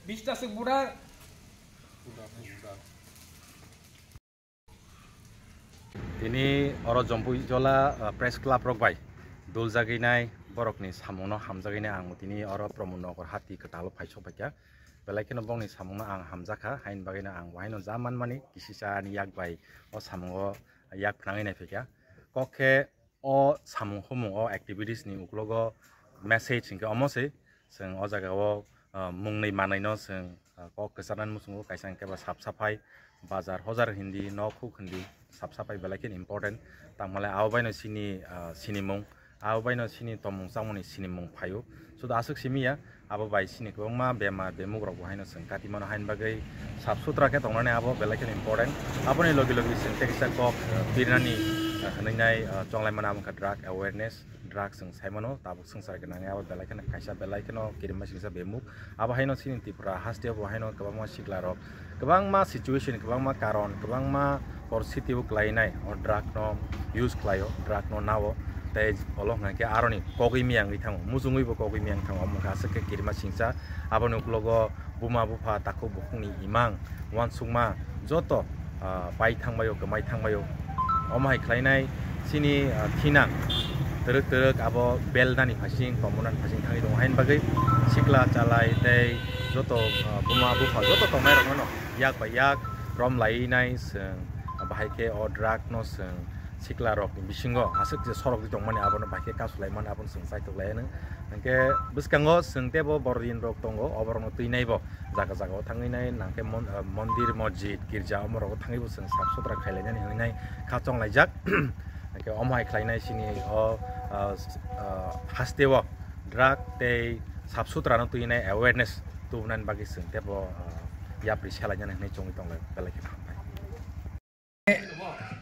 20টাসে বুড়া তিনি Jampuijala press club রকবাই দুলজাগিনাই বরকনি সাमुनो हामजागैनाय आं दिनै प्रमद नगर हाथि खोटाल फायसबायका बेलायखनो बंनि सामुनो आं हामजाखा हाइन बागैनो आं वाहायनो जामान मानि किसिसानि याकबाय ओ सामुङो याक फ्राङैनाय फैका कखे ओ सामुं हमु ओ एक्टिभिटिस नि उक्लोगो मेसेज इंके अमसे जों ओ जागायाव मुंनै मानायनो जों कक गोसारनान मुसुङो कायसां केबा साफ साफाय बाजार हजार हिन्दी न खुखिन्दी साफ साफाय बेलायखिन इम्पोर्टेन्ट तांमालाय आवबायनो सिनि मुं आवबायनो सिनि तमुं सामुनि सिनि मुं फायो सुदा आसुक सिमिया आबो बाय सिनि गोबां मा बेमार बेमुग्राव बहायनो जों काटिमानो हाइन बागै साफ सुथ्रा के तंनानै आबो बेलायखिन इम्पोर्टेन्ट आबोनि लगे लगे जों टेक्सा कक बिरनानि हनैनाय चंलायमाना आमका ड्राग अवेयरनेस ड्राग जों सायमानो ताबो संसार गनानै आबो बेलायखिन कायसा बेलायखिन किरिमा सिंसा बेमुक आबो हायनो सिनि तिपुरा हास्टियाव बहायनो गोबां मा सिग्लारक गोबां मा सिचुएशन गोबां मा कारण गोबां मा परिस्थितिबो क्लायनाय और ड्राग नो यूज क्लायो ड्राग नो नावो तै अलग के आरनि कगै मियांगै थाङो मुजुङैबो कगै मियां थाङो अमखासो के किरिमा सिंसा आबोनो उक्लोगो बुमा बुफा ताखौ बुखुंनि इमां वानसुंमा जत बाय थांबायो गमाय थांबायो अमाय ख्लायनाय सिनि थिना तरक तरक आबो बेलदानि फासिं कमनान फासिं थाङै दं हाइन बागै सिक्ला चालाय तै जत बुमा बुफा जत तंनाय रंनो याक बा याक रम लायनाय जों बाहायके अ ड्राग नो जों सिक्ला रक बिसिंगो आसुक जे सरक दं माने आबोनो बाहायके कासुलायमान आबोन जों साइतो लायनो नंके बिसकांगो जोंतेबो बरदिन रक दंगो अबरनो तैनायबो जागा जागायाव थाङैनाय नांके मन्दिर मस्जिद गिर्जा अमराव थाङैबो जों साफ सुथ्रा खायलायनानै होनाय खाचं लायजाक नंके अमाय खायनाय सिनि अ हास्तेव ड्राग तै साफ सुथ्रा न तैनाय अवेयरनेस तुनान बागै जोंतेबो याप्रि सालायनानै होनाय चंगै दंलाय बेलायके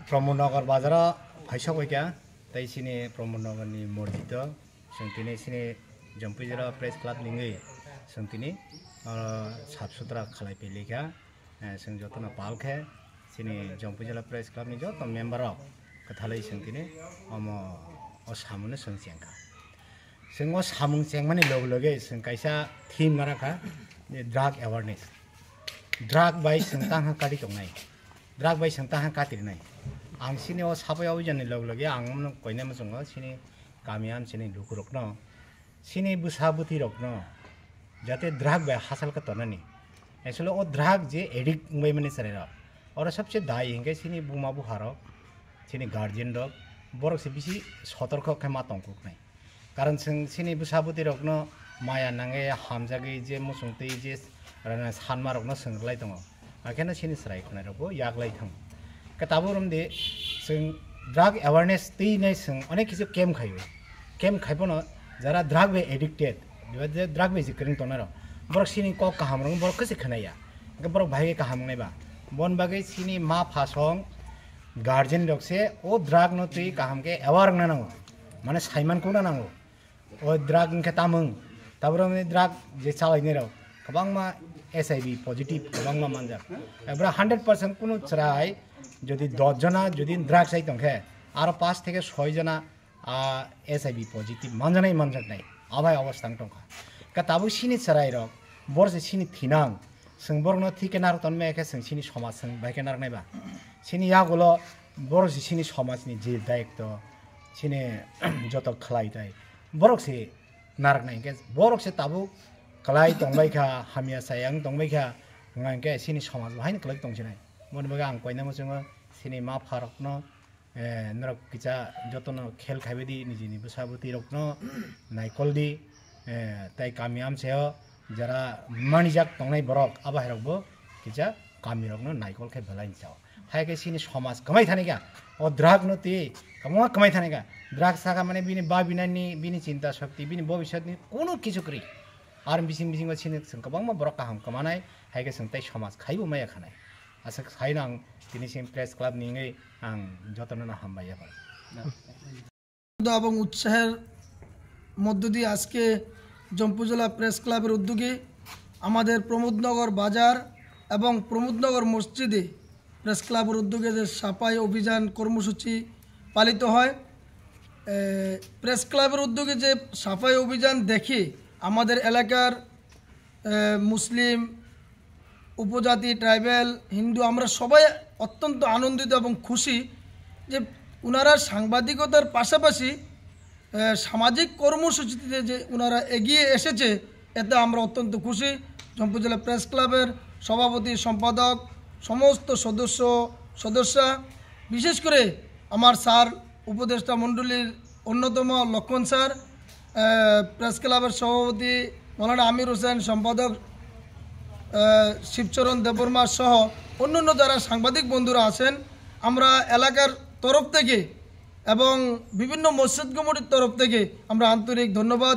प्रमद नगर बाजार फायसबायका तै सिनि प्रमद नगरनि मस्जिद जों दिनै सिनि जम्पुइजला प्रेस क्लाब लिङै जों दिनै साफ सुथ्रा खालायफैलेखा जों जतनो पालखे सिनि जम्पुइजला प्रेस क्लाबनि जत मेम्बर कथालै जों दिनै अ सामुनो जों जेंखा जों अ सामुं जेंमानि लगे लगे जों कायसा थीम नाराखा ड्राग अवेयरनेस ड्राग बाय जों ताहा काटि दंनाय ड्राग बाय जों ताहा काटिरनाय आं सिनि अ साफायाव जानि लगे लगे आं कयना मसंग सिनि गामियान सिनि लुकुरकनो सिनि बुसा बुथि रकनो जाते ड्राग बाय हासल का तनानि एक्चुअली ओ ड्राग जे एडिक्ट बाय माने सरेरा और सबसे दाई हिंगे सिनि बुमा बुहारो सिनि गार्जियन रक बरक से बिसि सतर्क खेमा तंकुक नाय कारण जों सिनि बुसा बुथि रकनो माया नांगे हामजागै जे मुसुंतै जे सानमा रकनो सोंलाय दङ आखेनो सिनि सराय खनाय रकबो यागलाय थां कताबुरम दे जों ड्राग अवेयरनेस तैनाय जों अनेक किसु कैम्प खायो कैम्प खायबनो जरा ड्राग बे एडिक्टेड बेबादि ड्राग बे जिकरिं तनार बरक सिनि क काहामरं बरक कसे खनाया के बरक भागे काहामनायबा बन बागै सिनि मा फासं गार्जियन रकसे ओ ड्राग न तै काहाम के अवार न नांगो माने साइमान को नांगो ओ ड्राग के तामों ताबरम ड्राग जे चालायने र गोबां मा एसआईबी पजिटिव गोबां मा मानजा एबरा 100% कुनु चराय যদি 10 जना যদি ड्राग्स आई तंखे आरो 5 থেকে 6 जना एसआईबी पजिटिव मानजानाय मानजानाय आबाय अवस्था तंखा कताबु सिनि चराय र बरसे सिनि थिनां जों बरनो थिके नार तनमे एके जों सिनि समाज जों बायके नारनायबा सिनि यागलो बरसे सिनि समाजनि जे दायित्व सिनि जत खलायताय बरकसे नारनाय के बरकसे ताबु खलाय तंबायखा हामिया सायां तंबायखा ngangke sini समाज बाहायनो खलाय तंसिनाय मन बगा आं कयना मसंग सिनि मा फारकनो नरक किचा जतनो खेल खाबेदि निजिनि बसाबुति रकनो नाइकलदि ताइ कामियाम सेहो जरा मानिजाक तंनाय बरक आबाहरकबो किचा कामि रकनो नाइकल खे भलाइन चाव हायके सिनि समाज कमाय थानेगा ओ ड्राग नति कमा कमाय थानेगा ड्राग सागा माने बिनि बा बिनानि बिनि चिन्ता शक्ति बिनि भविष्यनि कोनो किछु करि आर बिसिं बिसिं सिनि गोबां बरक काहाम कमानाय हायके जों ताइ समाज खायबो माया खानाय आसा खायना आं दिनैसिम प्रेस क्लाब निङै आं যতন হামবাই আবার এবং উৎসাহের মধ্য দিয়ে আজকে জম্পুজলা প্রেস ক্লাবের উদ্যোগে আমাদের প্রমোদনগর বাজার এবং প্রমোদনগর মসজিদে প্রেস ক্লাবের উদ্যোগে যে সাফাই অভিযান কর্মসূচি পালিত হয় প্রেস ক্লাবের উদ্যোগে যে সাফাই অভিযান দেখে আমাদের এলাকার মুসলিম, উপজাতি, ট্রাইবেল, হিন্দু, আমরা সবাই অত্যন্ত আনন্দিত এবং খুশি যে ওনারা সাংবাদিকতার পাশাপাশি সামাজিক কর্মসূচিতে যে ওনারা এগিয়ে এসেছে, এতে আমরা অত্যন্ত খুশি। জম্পু জেলা প্রেস ক্লাবের সভাপতি, সম্পাদক, সমস্ত সদস্যা, বিশেষ করে আমার স্যার, উপদেষ্টা মণ্ডলীর অন্যতম লক্ষণ স্যার, প্রেস ক্লাবের সভাপতি মৌলানা আমির হোসেন, সম্পাদক শিবচরণ দেববর্মা সহ অন্যান্য যারা সাংবাদিক বন্ধুরা আছেন, আমরা এলাকার তরফ থেকে এবং বিভিন্ন মসজিদ কমিটির তরফ থেকে আমরা আন্তরিক ধন্যবাদ,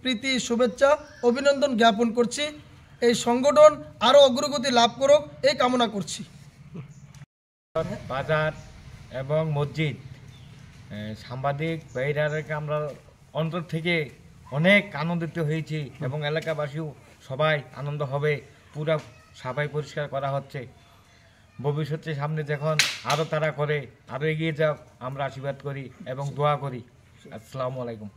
প্রীতি, শুভেচ্ছা, অভিনন্দন জ্ঞাপন করছি। এই সংগঠন আরও অগ্রগতি লাভ করুক এই কামনা করছি। বাজার এবং মসজিদ সাংবাদিক ভাইরাকে আমরা অন্তর থেকে অনেক আনন্দিত হয়েছি এবং এলাকাবাসীও সবাই আনন্দ হবে। পুরা সাফাই পরিষ্কার করা হচ্ছে। ভবিষ্যতে সামনে যখন আরও তারা করে আরও এগিয়ে যাক আমরা আশীর্বাদ করি এবং দোয়া করি। আসসালামু আলাইকুম।